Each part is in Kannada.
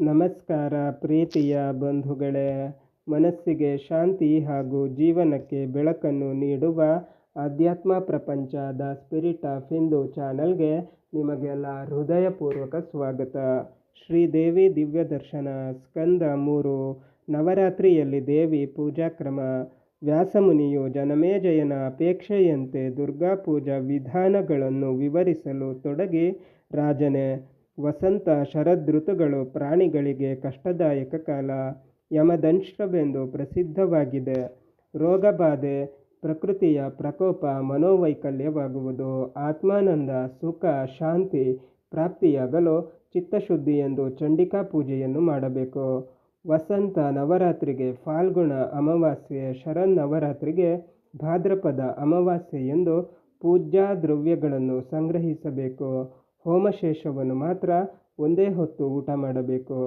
ನಮಸ್ಕಾರ ಪ್ರೀತಿಯ ಬಂಧುಗಳೇ. ಮನಸ್ಸಿಗೆ ಶಾಂತಿ ಹಾಗೂ ಜೀವನಕ್ಕೆ ಬೆಳಕನ್ನು ನೀಡುವ ಆಧ್ಯಾತ್ಮ ಪ್ರಪಂಚ ದ ಸ್ಪಿರಿಟ್ ಆಫ್ ಹಿಂದೂ ಚಾನಲ್ಗೆ ನಿಮಗೆಲ್ಲ ಹೃದಯಪೂರ್ವಕ ಸ್ವಾಗತ. ಶ್ರೀದೇವಿ ದಿವ್ಯ ದರ್ಶನ ಸ್ಕಂದ 3 ನವರಾತ್ರಿಯಲ್ಲಿ ದೇವಿ ಪೂಜಾಕ್ರಮ. ವ್ಯಾಸಮುನಿಯು ಜನಮೇಜಯನ ಅಪೇಕ್ಷೆಯಂತೆ ದುರ್ಗಾ ಪೂಜಾ ವಿಧಾನಗಳನ್ನು ವಿವರಿಸಲು ತೊಡಗಿ, ರಾಜನೇ, ವಸಂತ ಶರದೃತುಗಳು ಪ್ರಾಣಿಗಳಿಗೆ ಕಷ್ಟದಾಯಕ ಕಾಲ. ಯಮದಂಶ್ರವೆಂದು ಪ್ರಸಿದ್ಧವಾಗಿದೆ. ರೋಗಬಾಧೆ, ಪ್ರಕೃತಿಯ ಪ್ರಕೋಪ, ಮನೋವೈಕಲ್ಯವಾಗುವುದು. ಆತ್ಮಾನಂದ, ಸುಖ, ಶಾಂತಿ ಪ್ರಾಪ್ತಿಯಾಗಲು ಚಿತ್ತಶುದ್ಧಿ ಎಂದು ಚಂಡಿಕಾ ಪೂಜೆಯನ್ನು ಮಾಡಬೇಕು. ವಸಂತ ನವರಾತ್ರಿಗೆ ಫಾಲ್ಗುಣ ಅಮಾವಾಸ್ಯೆ, ಶರನ್ನವರಾತ್ರಿಗೆ ಭಾದ್ರಪದ ಅಮಾವಾಸ್ಯೆ ಎಂದು ಪೂಜ್ಯ ದ್ರವ್ಯಗಳನ್ನು ಸಂಗ್ರಹಿಸಬೇಕು. ಹೋಮಶೇಷವನ್ನು ಮಾತ್ರ ಒಂದೇ ಹೊತ್ತು ಊಟ ಮಾಡಬೇಕು.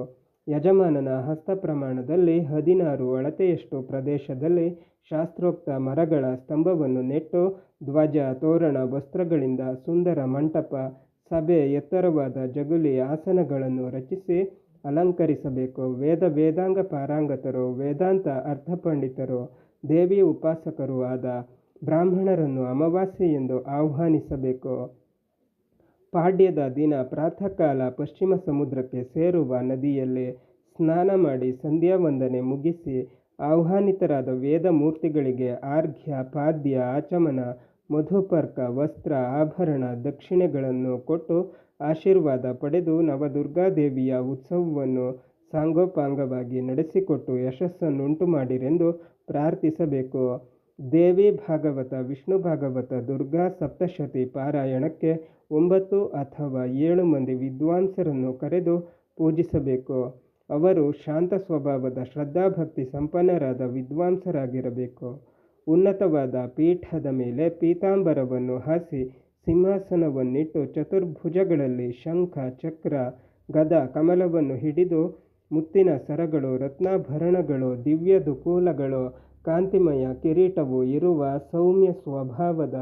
ಯಜಮಾನನ ಹಸ್ತ ಪ್ರಮಾಣದಲ್ಲಿ 16 ಅಳತೆಯಷ್ಟು ಪ್ರದೇಶದಲ್ಲಿ ಶಾಸ್ತ್ರೋಕ್ತ ಮರಗಳ ಸ್ತಂಭವನ್ನು ನೆಟ್ಟು, ಧ್ವಜ, ತೋರಣ, ವಸ್ತ್ರಗಳಿಂದ ಸುಂದರ ಮಂಟಪ, ಸಭೆ, ಎತ್ತರವಾದ ಜಗುಲಿ ಆಸನಗಳನ್ನು ರಚಿಸಿ ಅಲಂಕರಿಸಬೇಕು. ವೇದಾಂಗ ಪಾರಂಗತರು, ವೇದಾಂತ ಅರ್ಥಪಂಡಿತರು, ದೇವಿ ಉಪಾಸಕರು ಆದ ಬ್ರಾಹ್ಮಣರನ್ನು ಅಮಾವಾಸ್ಯೆಯೆಂದು ಆಹ್ವಾನಿಸಬೇಕು. ಪಾಡ್ಯದ ದಿನ ಪ್ರಾತಃ ಕಾಲ ಪಶ್ಚಿಮ ಸಮುದ್ರಕ್ಕೆ ಸೇರುವ ನದಿಯಲ್ಲಿ ಸ್ನಾನ ಮಾಡಿ ಸಂಧ್ಯಾ ವಂದನೆ ಮುಗಿಸಿ, ಆಹ್ವಾನಿತರಾದ ವೇದ ಮೂರ್ತಿಗಳಿಗೆ ಅರ್ಘ್ಯ, ಪಾದ್ಯ, ಆಚಮನ, ಮಧುಪರ್ಕ, ವಸ್ತ್ರ, ಆಭರಣ, ದಕ್ಷಿಣೆಗಳನ್ನು ಕೊಟ್ಟು ಆಶೀರ್ವಾದ ಪಡೆದು ನವದುರ್ಗಾದೇವಿಯ ಉತ್ಸವವನ್ನು ಸಾಂಗೋಪಾಂಗವಾಗಿ ನಡೆಸಿಕೊಟ್ಟು ಯಶಸ್ಸನ್ನುಂಟು ಮಾಡಿರೆಂದು ಪ್ರಾರ್ಥಿಸಬೇಕು. ದೇವಿ ಭಾಗವತ, ವಿಷ್ಣು ಭಾಗವತ, ದುರ್ಗಾ ಸಪ್ತಶತಿ ಪಾರಾಯಣಕ್ಕೆ 9 ಅಥವಾ 7 ಮಂದಿ ವಿದ್ವಾಂಸರನ್ನು ಕರೆದು ಪೂಜಿಸಬೇಕು. ಅವರು ಶಾಂತ ಸ್ವಭಾವದ ಶ್ರದ್ಧಾಭಕ್ತಿ ಸಂಪನ್ನರಾದ ವಿದ್ವಾಂಸರಾಗಿರಬೇಕು. ಉನ್ನತವಾದ ಪೀಠದ ಮೇಲೆ ಪೀತಾಂಬರವನ್ನು ಹಾಸಿ ಸಿಂಹಾಸನವನ್ನಿಟ್ಟು ಚತುರ್ಭುಜಗಳಲ್ಲಿ ಶಂಖ, ಚಕ್ರ, ಗದ, ಕಮಲವನ್ನು ಹಿಡಿದು ಮುತ್ತಿನ ಸರಗಳು, ರತ್ನಾಭರಣಗಳು, ದಿವ್ಯ ದುಕೂಲಗಳು, ಕಾಂತಿಮಯ ಕಿರೀಟವು ಇರುವ ಸೌಮ್ಯ ಸ್ವಭಾವದ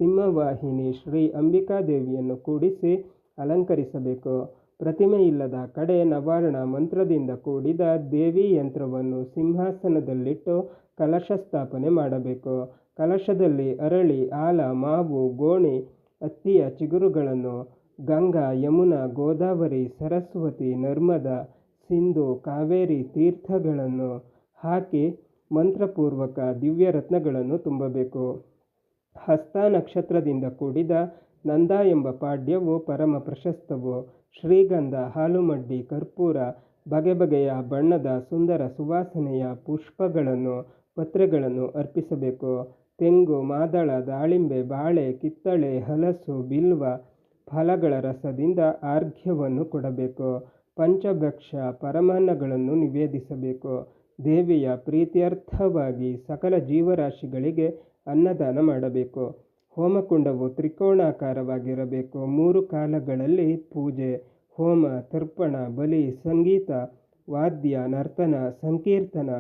ಸಿಂಹವಾಹಿನಿ ಶ್ರೀ ಅಂಬಿಕಾದೇವಿಯನ್ನು ಕೂಡಿಸಿ ಅಲಂಕರಿಸಬೇಕು. ಪ್ರತಿಮೆ ಇಲ್ಲದ ಕಡೆ ನವಾರ್ಣ ಮಂತ್ರದಿಂದ ಕೂಡಿದ ದೇವಿ ಯಂತ್ರವನ್ನು ಸಿಂಹಾಸನದಲ್ಲಿಟ್ಟು ಕಲಶ ಸ್ಥಾಪನೆ ಮಾಡಬೇಕು. ಕಲಶದಲ್ಲಿ ಅರಳಿ, ಆಲ, ಮಾವು, ಗೋಣಿ, ಅತ್ತಿಯ ಚಿಗುರುಗಳನ್ನು ಗಂಗಾ, ಯಮುನಾ, ಗೋದಾವರಿ, ಸರಸ್ವತಿ, ನರ್ಮದಾ, ಸಿಂಧು, ಕಾವೇರಿ ತೀರ್ಥಗಳನ್ನು ಹಾಕಿ ಮಂತ್ರಪೂರ್ವಕ ದಿವ್ಯ ರತ್ನಗಳನ್ನು ತುಂಬಬೇಕು. ಹಸ್ತ ನಕ್ಷತ್ರದಿಂದ ಕೂಡಿದ ನಂದ ಎಂಬ ಪಾಡ್ಯವು ಪರಮ ಪ್ರಶಸ್ತವು. ಶ್ರೀಗಂಧ, ಹಾಲುಮಡ್ಡಿ, ಕರ್ಪೂರ, ಬಗೆ ಬಗೆಯ ಬಣ್ಣದ ಸುಂದರ ಸುವಾಸನೆಯ ಪುಷ್ಪಗಳನ್ನು, ಪತ್ರೆಗಳನ್ನು ಅರ್ಪಿಸಬೇಕು. ತೆಂಗು, ಮಾದಳ, ದಾಳಿಂಬೆ, ಬಾಳೆ, ಕಿತ್ತಳೆ, ಹಲಸು, ಬಿಲ್ವ ಫಲಗಳ ರಸದಿಂದ ಅರ್ಘ್ಯವನ್ನು ಕೊಡಬೇಕು. ಪಂಚಭಕ್ಷ ಪರಮಾನ್ನಗಳನ್ನು ನಿವೇದಿಸಬೇಕು. ದೇವಿಯ ಪ್ರೀತ್ಯರ್ಥವಾಗಿ ಸಕಲ ಜೀವರಾಶಿಗಳಿಗೆ ಅನ್ನದಾನ ಮಾಡಬೇಕು. ಹೋಮಕುಂಡವು ತ್ರಿಕೋಣಾಕಾರವಾಗಿರಬೇಕು. 3 ಕಾಲಗಳಲ್ಲಿ ಪೂಜೆ, ಹೋಮ, ತರ್ಪಣ, ಬಲಿ, ಸಂಗೀತ, ವಾದ್ಯ, ನರ್ತನ, ಸಂಕೀರ್ತನ,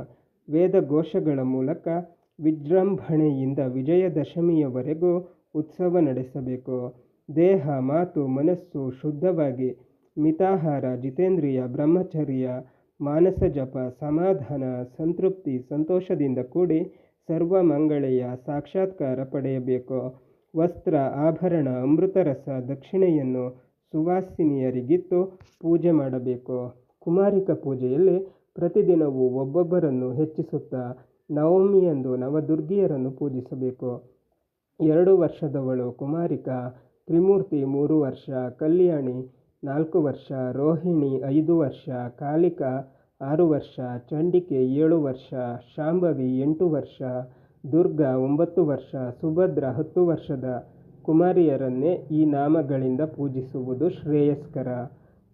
ವೇದಘೋಷಗಳ ಮೂಲಕ ವಿಜೃಂಭಣೆಯಿಂದ ವಿಜಯದಶಮಿಯವರೆಗೂ ಉತ್ಸವ ನಡೆಸಬೇಕು. ದೇಹ, ಮಾತು, ಮನಸ್ಸು ಶುದ್ಧವಾಗಿ ಮಿತಾಹಾರ, ಜಿತೇಂದ್ರಿಯ, ಬ್ರಹ್ಮಚರ್ಯ, ಮಾನಸ ಜಪ, ಸಮಾಧಾನ, ಸಂತೃಪ್ತಿ, ಸಂತೋಷದಿಂದ ಕೂಡಿ ಸರ್ವಮಂಗಳೆಯ ಸಾಕ್ಷಾತ್ಕಾರ ಪಡೆಯಬೇಕು. ವಸ್ತ್ರ, ಆಭರಣ, ಅಮೃತರಸ, ದಕ್ಷಿಣೆಯನ್ನು ಸುವಾಸಿನಿಯರಿಗಿತ್ತು ಪೂಜೆ ಮಾಡಬೇಕು. ಕುಮಾರಿಕ ಪೂಜೆಯಲ್ಲಿ ಪ್ರತಿದಿನವೂ ಒಬ್ಬೊಬ್ಬರನ್ನು ಹೆಚ್ಚಿಸುತ್ತಾ ನವಮಿಯಂದು ನವದುರ್ಗಿಯರನ್ನು ಪೂಜಿಸಬೇಕು. 2 ವರ್ಷದವಳು ಕುಮಾರಿಕ, ತ್ರಿಮೂರ್ತಿ 3 ವರ್ಷ, ಕಲ್ಯಾಣಿ 4 ವರ್ಷ, ರೋಹಿಣಿ 5 ವರ್ಷ, ಕಾಲಿಕಾ 6 ವರ್ಷ, ಚಂಡಿಕೆ 7 ವರ್ಷ, ಶಾಂಭವಿ 8 ವರ್ಷ, ದುರ್ಗಾ 9 ವರ್ಷ, ಸುಭದ್ರ 10 ವರ್ಷದ ಕುಮಾರಿಯರನ್ನೇ ಈ ನಾಮಗಳಿಂದ ಪೂಜಿಸುವುದು ಶ್ರೇಯಸ್ಕರ.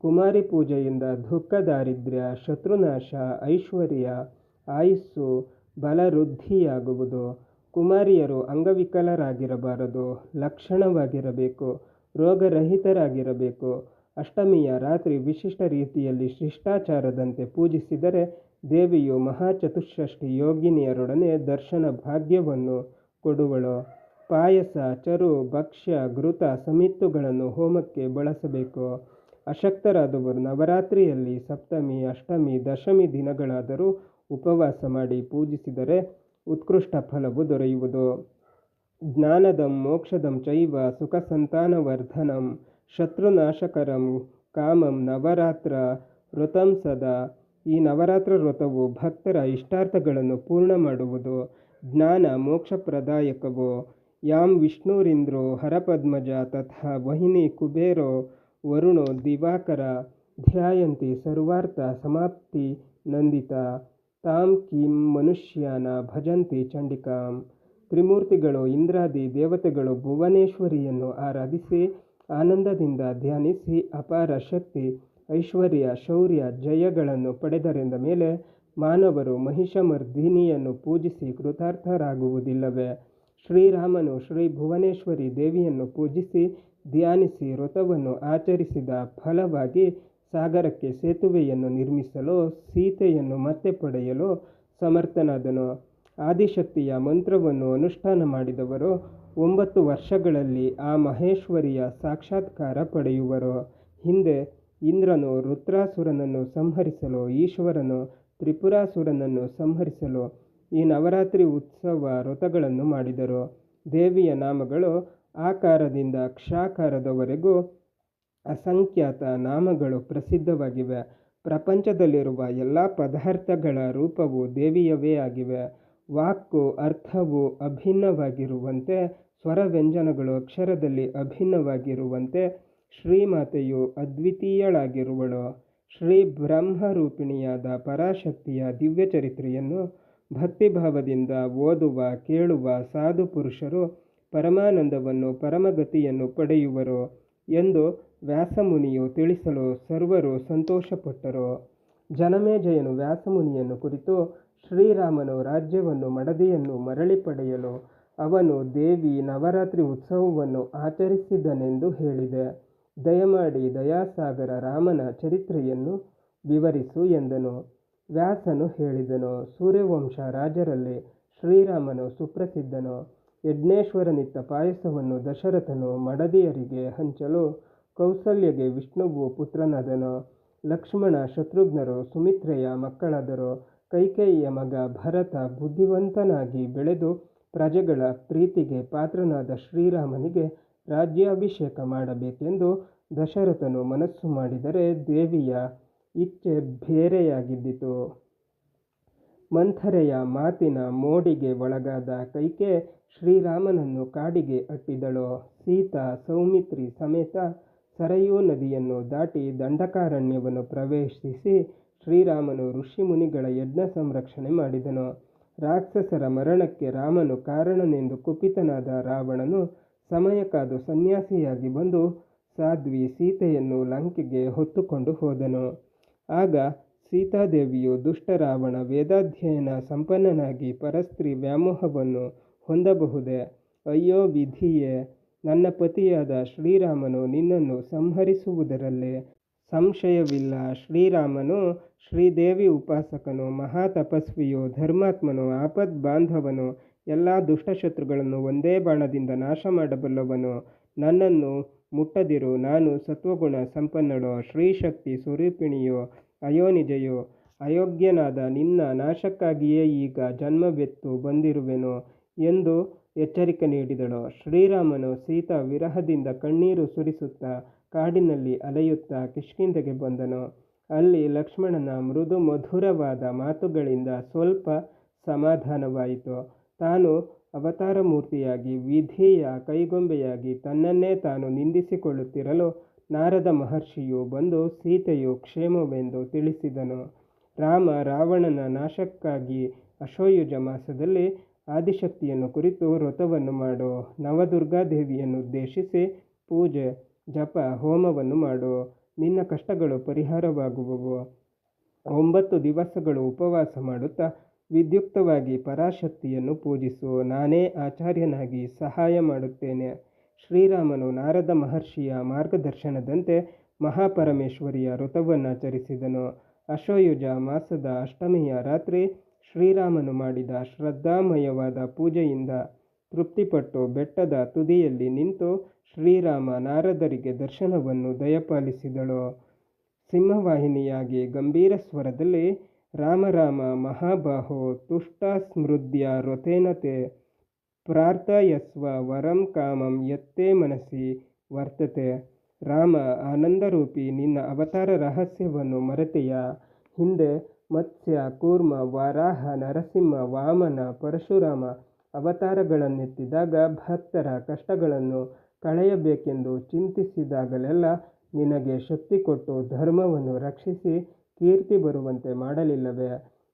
ಕುಮಾರಿ ಪೂಜೆಯಿಂದ ದುಃಖ, ದಾರಿದ್ರ್ಯ, ಶತ್ರುನಾಶ, ಐಶ್ವರ್ಯ, ಆಯುಸ್ಸು, ಬಲವೃದ್ಧಿಯಾಗುವುದು. ಕುಮಾರಿಯರು ಅಂಗವಿಕಲರಾಗಿರಬಾರದು, ಲಕ್ಷಣವಾಗಿರಬೇಕು, ರೋಗರಹಿತರಾಗಿರಬೇಕು. ಅಷ್ಟಮಿಯ ರಾತ್ರಿ ವಿಶಿಷ್ಟ ರೀತಿಯಲ್ಲಿ ಶಿಷ್ಟಾಚಾರದಂತೆ ಪೂಜಿಸಿದರೆ ದೇವಿಯು ಮಹಾಚತುಷ್ಷಷ್ಠಿ ಯೋಗಿನಿಯರೊಡನೆ ದರ್ಶನ ಭಾಗ್ಯವನ್ನು ಕೊಡುವಳು. ಪಾಯಸ, ಚರು, ಭಕ್ಷ್ಯ, ಘೃತ, ಸಮಿತ್ತುಗಳನ್ನು ಹೋಮಕ್ಕೆ ಬಳಸಬೇಕು. ಅಶಕ್ತರಾದವರು ನವರಾತ್ರಿಯಲ್ಲಿ ಸಪ್ತಮಿ, ಅಷ್ಟಮಿ, ದಶಮಿ ದಿನಗಳಾದರೂ ಉಪವಾಸ ಮಾಡಿ ಪೂಜಿಸಿದರೆ ಉತ್ಕೃಷ್ಟ ಫಲವು ದೊರೆಯುವುದು. ಜ್ಞಾನದಂ ಮೋಕ್ಷದಂ ಚೈವ ಸುಖ ಸಂತಾನವರ್ಧನಂ ಶತ್ರುನಾಶಕರಂ ಕಾಮಂ ನವರಾತ್ರ ವ್ರತಂ ಸದಾ. ಈ ನವರಾತ್ರ ವ್ರತವು ಭಕ್ತರ ಇಷ್ಟಾರ್ಥಗಳನ್ನು ಪೂರ್ಣ ಮಾಡುವುದು. ಜ್ಞಾನ ಮೋಕ್ಷಪ್ರದಾಯಕವು. ಯಾಂ ವಿಷ್ಣುರಿಂದ್ರೋ ಹರಪದ್ಮಜ ತಥಾ ವಹಿನಿ ಕುಬೇರೋ ವರುಣೋ ದಿವಾಕರ ಧ್ಯಾಯಂತಿ ಸರ್ವಾರ್ಥ ಸಮಾಪ್ತಿ ನಂದಿತ ತಾಂ ಕಿಂ ಮನುಷ್ಯಾನ ಭಜಂತಿ ಚಂಡಿಕಾಂ. ತ್ರಿಮೂರ್ತಿಗಳು ಇಂದ್ರಾದಿ ದೇವತೆಗಳು ಭುವನೇಶ್ವರಿಯನ್ನು ಆರಾಧಿಸಿ ಆನಂದದಿಂದ ಧ್ಯಾನಿಸಿ ಅಪಾರ ಶಕ್ತಿ, ಐಶ್ವರ್ಯ, ಶೌರ್ಯ, ಜಯಗಳನ್ನು ಪಡೆದರೆಂದ ಮೇಲೆ ಮಾನವರು ಮಹಿಷಮರ್ದಿನಿಯನ್ನು ಪೂಜಿಸಿ ಕೃತಾರ್ಥರಾಗುವುದಿಲ್ಲವೇ? ಶ್ರೀರಾಮನು ಶ್ರೀ ಭುವನೇಶ್ವರಿ ದೇವಿಯನ್ನು ಪೂಜಿಸಿ ಧ್ಯಾನಿಸಿ ವ್ರತವನ್ನು ಆಚರಿಸಿದ ಫಲವಾಗಿ ಸಾಗರಕ್ಕೆ ಸೇತುವೆಯನ್ನು ನಿರ್ಮಿಸಲು, ಸೀತೆಯನ್ನು ಮತ್ತೆ ಪಡೆಯಲು ಸಮರ್ಥನಾದನು. ಆದಿಶಕ್ತಿಯ ಮಂತ್ರವನ್ನು ಅನುಷ್ಠಾನ ಮಾಡಿದವರು 9 ವರ್ಷಗಳಲ್ಲಿ ಆ ಮಹೇಶ್ವರಿಯ ಸಾಕ್ಷಾತ್ಕಾರ ಪಡೆಯುವರು. ಹಿಂದೆ ಇಂದ್ರನು ವೃತ್ರಾಸುರನನ್ನು ಸಂಹರಿಸಲು, ಈಶ್ವರನು ತ್ರಿಪುರಾಸುರನನ್ನು ಸಂಹರಿಸಲು ಈ ನವರಾತ್ರಿ ಉತ್ಸವ ವ್ರತಗಳನ್ನು ಮಾಡಿದರು. ದೇವಿಯ ನಾಮಗಳು ಆಕಾರದಿಂದ ಕ್ಷಾಕಾರದವರೆಗೂ ಅಸಂಖ್ಯಾತ ನಾಮಗಳು ಪ್ರಸಿದ್ಧವಾಗಿವೆ. ಪ್ರಪಂಚದಲ್ಲಿರುವ ಎಲ್ಲ ಪದಾರ್ಥಗಳ ರೂಪವು ದೇವಿಯವೇ ಆಗಿವೆ. ವಾಕ್ಕು ಅರ್ಥವು ಅಭಿನ್ನವಾಗಿರುವಂತೆ, ಸ್ವರ ವ್ಯಂಜನಗಳು ಅಕ್ಷರದಲ್ಲಿ ಅಭಿನ್ನವಾಗಿರುವಂತೆ ಶ್ರೀಮಾತೆಯು ಅದ್ವಿತೀಯಳಾಗಿರುವಳು. ಶ್ರೀ ಬ್ರಹ್ಮರೂಪಿಣಿಯಾದ ಪರಾಶಕ್ತಿಯ ದಿವ್ಯ ಚರಿತ್ರೆಯನ್ನು ಭಕ್ತಿಭಾವದಿಂದ ಓದುವ ಕೇಳುವ ಸಾಧು ಪುರುಷರು ಪರಮಾನಂದವನ್ನು ಪರಮಗತಿಯನ್ನು ಪಡೆಯುವರು ಎಂದು ವ್ಯಾಸಮುನಿಯು ತಿಳಿಸಲು ಸರ್ವರು ಸಂತೋಷಪಟ್ಟರು. ಜನಮೇಜಯನು ವ್ಯಾಸಮುನಿಯನ್ನು ಕುರಿತು, ಶ್ರೀರಾಮನು ರಾಜ್ಯವನ್ನು ಮಡದಿಯನ್ನು ಮರಳಿ ಪಡೆಯಲು ಅವನು ದೇವಿ ನವರಾತ್ರಿ ಉತ್ಸವವನ್ನು ಆಚರಿಸಿದನೆಂದು ಹೇಳಿದೆ. ದಯಮಾಡಿ ದಯಾಸಾಗರ ರಾಮನ ಚರಿತ್ರೆಯನ್ನು ವಿವರಿಸು ಎಂದನು. ವ್ಯಾಸನು ಹೇಳಿದನು, ಸೂರ್ಯವಂಶ ರಾಜರಲ್ಲಿ ಶ್ರೀರಾಮನು ಸುಪ್ರಸಿದ್ಧನು. ಯಜ್ಞೇಶ್ವರನಿತ್ತ ಪಾಯಸವನ್ನು ದಶರಥನು ಮಡದಿಯರಿಗೆ ಹಂಚಲು ಕೌಸಲ್ಯಗೆ ವಿಷ್ಣುವು ಪುತ್ರನಾದನು. ಲಕ್ಷ್ಮಣ ಶತ್ರುಘ್ನರು ಸುಮಿತ್ರೆಯ ಮಕ್ಕಳಾದರು. ಕೈಕೇಯಿಯ ಮಗ ಭರತ ಬುದ್ಧಿವಂತನಾಗಿ ಬೆಳೆದು ಪ್ರಜೆಗಳ ಪ್ರೀತಿಗೆ ಪಾತ್ರನಾದ ಶ್ರೀರಾಮನಿಗೆ ರಾಜ್ಯಾಭಿಷೇಕ ಮಾಡಬೇಕೆಂದು ದಶರಥನು ಮನಸ್ಸು ಮಾಡಿದರೆ ದೇವಿಯ ಇಚ್ಛೆ ಬೇರೆಯಾಗಿದ್ದಿತು. ಮಂಥರೆಯ ಮಾತಿನ ಮೋಡಿಗೆ ಒಳಗಾದ ಕೈಕೆ ಶ್ರೀರಾಮನನ್ನು ಕಾಡಿಗೆ ಅಟ್ಟಿದಳು. ಸೀತಾ ಸೌಮಿತ್ರಿ ಸಮೇತ ಸರಯೂ ನದಿಯನ್ನು ದಾಟಿ ದಂಡಕಾರಣ್ಯವನ್ನು ಪ್ರವೇಶಿಸಿ ಶ್ರೀರಾಮನು ಋಷಿಮುನಿಗಳ ಯಜ್ಞ ಸಂರಕ್ಷಣೆ ಮಾಡಿದನು. ರಾಕ್ಷಸರ ಮರಣಕ್ಕೆ ರಾಮನು ಕಾರಣನೆಂದು ಕುಪಿತನಾದ ರಾವಣನು ಸಮಯ ಕಾದು ಸನ್ಯಾಸಿಯಾಗಿ ಬಂದು ಸಾಧ್ವಿ ಸೀತೆಯನ್ನು ಲಂಕೆಗೆ ಹೊತ್ತುಕೊಂಡು ಹೋದನು. ಆಗ ಸೀತಾದೇವಿಯು ದುಷ್ಟ ರಾವಣ ವೇದಾಧ್ಯಯನ ಸಂಪನ್ನನಾಗಿ ಪರಸ್ತ್ರೀ ವ್ಯಾಮೋಹವನ್ನು ಹೊಂದಬಹುದೇ? ಅಯ್ಯೋ ವಿಧಿಯೇ, ನನ್ನ ಪತಿಯಾದ ಶ್ರೀರಾಮನು ನಿನ್ನನ್ನು ಸಂಹರಿಸುವುದರಲ್ಲಿ ಸಂಶಯವಿಲ್ಲ. ಶ್ರೀರಾಮನು ಶ್ರೀದೇವಿ ಉಪಾಸಕನು, ಮಹಾತಪಸ್ವಿಯು, ಧರ್ಮಾತ್ಮನು, ಆಪದ್ ಬಾಂಧವನು, ಎಲ್ಲ ದುಷ್ಟಶತ್ರುಗಳನ್ನು ಒಂದೇ ಬಾಣದಿಂದ ನಾಶ ಮಾಡಬಲ್ಲವನು. ನನ್ನನ್ನು ಮುಟ್ಟದಿರು, ನಾನು ಸತ್ವಗುಣ ಸಂಪನ್ನಳು, ಶ್ರೀಶಕ್ತಿ ಸ್ವರೂಪಿಣಿಯು, ಅಯೋನಿಜೆಯು. ಅಯೋಗ್ಯನಾದ ನಿನ್ನ ನಾಶಕ್ಕಾಗಿಯೇ ಈಗ ಜನ್ಮವೆತ್ತು ಬಂದಿರುವೆನು ಎಂದು ಎಚ್ಚರಿಕೆ ನೀಡಿದಳು. ಶ್ರೀರಾಮನು ಸೀತಾ ವಿರಹದಿಂದ ಕಣ್ಣೀರು ಸುರಿಸುತ್ತಾ ಕಾಡಿನಲ್ಲಿ ಅಲೆಯುತ್ತಾ ಕಿಷ್ಕಿಂಧೆಗೆ ಬಂದನು. ಅಲ್ಲಿ ಲಕ್ಷ್ಮಣನ ಮೃದು ಮಧುರವಾದ ಮಾತುಗಳಿಂದ ಸ್ವಲ್ಪ ಸಮಾಧಾನವಾಯಿತು. ತಾನು ಅವತಾರ ಮೂರ್ತಿಯಾಗಿ ವಿಧಿಯ ಕೈಗೊಂಬೆಯಾಗಿ ತನ್ನನ್ನೇ ತಾನು ನಿಂದಿಸಿಕೊಳ್ಳುತ್ತಿರಲು ನಾರದ ಮಹರ್ಷಿಯು ಬಂದು ಸೀತೆಯು ಕ್ಷೇಮವೆಂದು ತಿಳಿಸಿದನು. ರಾಮ ರಾವಣನ ನಾಶಕ್ಕಾಗಿ ಅಶ್ವಯುಜ ಮಾಸದಲ್ಲಿ ಆದಿಶಕ್ತಿಯನ್ನು ಕುರಿತು ವ್ರತವನ್ನು ಮಾಡು. ನವದುರ್ಗಾದೇವಿಯನ್ನು ಉದ್ದೇಶಿಸಿ ಪೂಜೆ, ಜಪ, ಹೋಮವನ್ನು ಮಾಡು. ನಿನ್ನ ಕಷ್ಟಗಳು ಪರಿಹಾರವಾಗುವವು. 9 ದಿವಸಗಳು ಉಪವಾಸ ಮಾಡುತ್ತಾ ವಿದ್ಯುಕ್ತವಾಗಿ ಪರಾಶಕ್ತಿಯನ್ನು ಪೂಜಿಸು. ನಾನೇ ಆಚಾರ್ಯನಾಗಿ ಸಹಾಯ ಮಾಡುತ್ತೇನೆ. ಶ್ರೀರಾಮನು ನಾರದ ಮಹರ್ಷಿಯ ಮಾರ್ಗದರ್ಶನದಂತೆ ಮಹಾಪರಮೇಶ್ವರಿಯ ವ್ರತವನ್ನಾಚರಿಸಿದನು. ಅಶ್ವಯುಜ ಮಾಸದ ಅಷ್ಟಮಿಯ ರಾತ್ರಿ ಶ್ರೀರಾಮನು ಮಾಡಿದ ಶ್ರದ್ಧಾಮಯವಾದ ಪೂಜೆಯಿಂದ ತೃಪ್ತಿಪಟ್ಟು ಬೆಟ್ಟದ ತುದಿಯಲ್ಲಿ ನಿಂತು ಶ್ರೀರಾಮ ನಾರದರಿಗೆ ದರ್ಶನವನ್ನು ದಯಪಾಲಿಸಿದಳು. ಸಿಂಹವಾಹಿನಿಯಾಗಿ ಗಂಭೀರ ಸ್ವರದಲ್ಲಿ ರಾಮ ರಾಮ ಮಹಾಬಾಹೋ ತುಷ್ಟ ಸ್ಮೃತ್ಯ ರಥೇನತೆ ಪ್ರಾರ್ಥಯಸ್ವ ವರಂ ಕಾಮಂ ಯತ್ತೇ ಮನಸ್ಸಿ ವರ್ತತೆ. ರಾಮ, ಆನಂದರೂಪಿ ನಿನ್ನ ಅವತಾರ ರಹಸ್ಯವನ್ನು ಮರೆತೆಯ? ಹಿಂದೆ ಮತ್ಸ್ಯ, ಕೂರ್ಮ, ವಾರಾಹ, ನರಸಿಂಹ, ವಾಮನ, ಪರಶುರಾಮ ಅವತಾರಗಳನ್ನೆತ್ತಿದಾಗ ಭಕ್ತರ ಕಷ್ಟಗಳನ್ನು ಕಳೆಯಬೇಕೆಂದು ಚಿಂತಿಸಿದಾಗಲೆಲ್ಲ ನಿನಗೆ ಶಕ್ತಿ ಕೊಟ್ಟು ಧರ್ಮವನ್ನು ರಕ್ಷಿಸಿ ಕೀರ್ತಿ ಬರುವಂತೆ ಮಾಡಲಿಲ್ಲವೇ?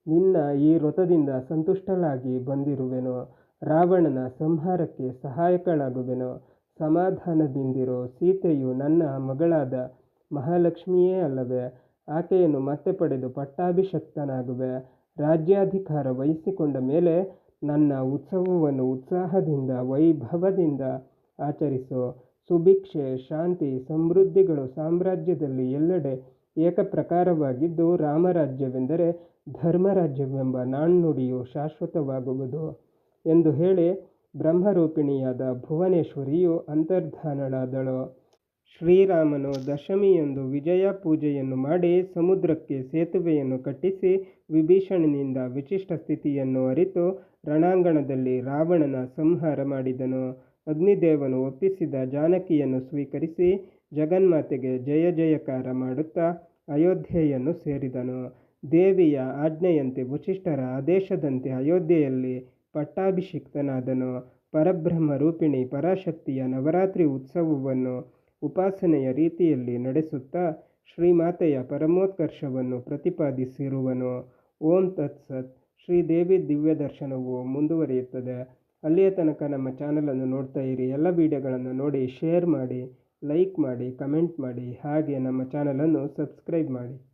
ನಿನ್ನ ಈ ವ್ರತದಿಂದ ಸಂತುಷ್ಟಳಾಗಿ ಬಂದಿರುವೆನು. ರಾವಣನ ಸಂಹಾರಕ್ಕೆ ಸಹಾಯಕಳಾಗುವೆನು. ಸಮಾಧಾನದಿಂದಿರು. ಸೀತೆಯು ನನ್ನ ಮಗಳಾದ ಮಹಾಲಕ್ಷ್ಮಿಯೇ ಅಲ್ಲವೇ? ಆಕೆಯನ್ನು ಮತ್ತೆ ಪಡೆದು ಪಟ್ಟಾಭಿಷಕ್ತನಾಗುವೆ. ರಾಜ್ಯಾಧಿಕಾರ ವಹಿಸಿಕೊಂಡ ಮೇಲೆ ನನ್ನ ಉತ್ಸವವನ್ನು ಉತ್ಸಾಹದಿಂದ ವೈಭವದಿಂದ ಆಚರಿಸು. ಸುಭಿಕ್ಷೆ, ಶಾಂತಿ, ಸಮೃದ್ಧಿಗಳು ಸಾಮ್ರಾಜ್ಯದಲ್ಲಿ ಎಲ್ಲೆಡೆ ಏಕಪ್ರಕಾರವಾಗಿದ್ದು ರಾಮರಾಜ್ಯವೆಂದರೆ ಧರ್ಮರಾಜ್ಯವೆಂಬ ನಾಣ್ಣುಡಿಯು ಶಾಶ್ವತವಾಗುವುದು ಎಂದು ಹೇಳಿ ಬ್ರಹ್ಮರೂಪಿಣಿಯಾದ ಭುವನೇಶ್ವರಿಯು ಅಂತರ್ಧಾನಳಾದಳು. ಶ್ರೀರಾಮನು ದಶಮಿಯಂದು ವಿಜಯ ಪೂಜೆಯನ್ನು ಮಾಡಿ ಸಮುದ್ರಕ್ಕೆ ಸೇತುವೆಯನ್ನು ಕಟ್ಟಿಸಿ ವಿಭೀಷಣನಿಂದ ವಿಶಿಷ್ಟ ಸ್ಥಿತಿಯನ್ನು ಅರಿತು ರಣಾಂಗಣದಲ್ಲಿ ರಾವಣನ ಸಂಹಾರ ಮಾಡಿದನು. ಅಗ್ನಿದೇವನು ಒಪ್ಪಿಸಿದ ಜಾನಕಿಯನ್ನು ಸ್ವೀಕರಿಸಿ ಜಗನ್ಮಾತೆಗೆ ಜಯ ಜಯಕಾರ ಮಾಡುತ್ತಾ ಅಯೋಧ್ಯೆಯನ್ನು ಸೇರಿದನು. ದೇವಿಯ ಆಜ್ಞೆಯಂತೆ ವಸಿಷ್ಠರ ಆದೇಶದಂತೆ ಅಯೋಧ್ಯೆಯಲ್ಲಿ ಪಟ್ಟಾಭಿಷಿಕ್ತನಾದನು. ಪರಬ್ರಹ್ಮ ರೂಪಿಣಿ ಪರಾಶಕ್ತಿಯ ನವರಾತ್ರಿ ಉತ್ಸವವನ್ನು ಉಪಾಸನೆಯ ರೀತಿಯಲ್ಲಿ ನಡೆಸುತ್ತಾ ಶ್ರೀಮಾತೆಯ ಪರಮೋತ್ಕರ್ಷವನ್ನು ಪ್ರತಿಪಾದಿಸಿರುವನು. ಓಂ ತತ್ಸತ್. ಶ್ರೀದೇವಿ ದಿವ್ಯ ದರ್ಶನವು ಮುಂದುವರಿಯುತ್ತದೆ. ಅಲ್ಲಿಯ ತನಕ ನಮ್ಮ ಚಾನಲನ್ನು ನೋಡ್ತಾ ಇರಿ. ಎಲ್ಲ ವಿಡಿಯೋಗಳನ್ನು ನೋಡಿ ಶೇರ್ ಮಾಡಿ, ಲೈಕ್ ಮಾಡಿ, ಕಮೆಂಟ್ ಮಾಡಿ, ಹಾಗೆ ನಮ್ಮ ಚಾನಲನ್ನು ಸಬ್ಸ್ಕ್ರೈಬ್ ಮಾಡಿ.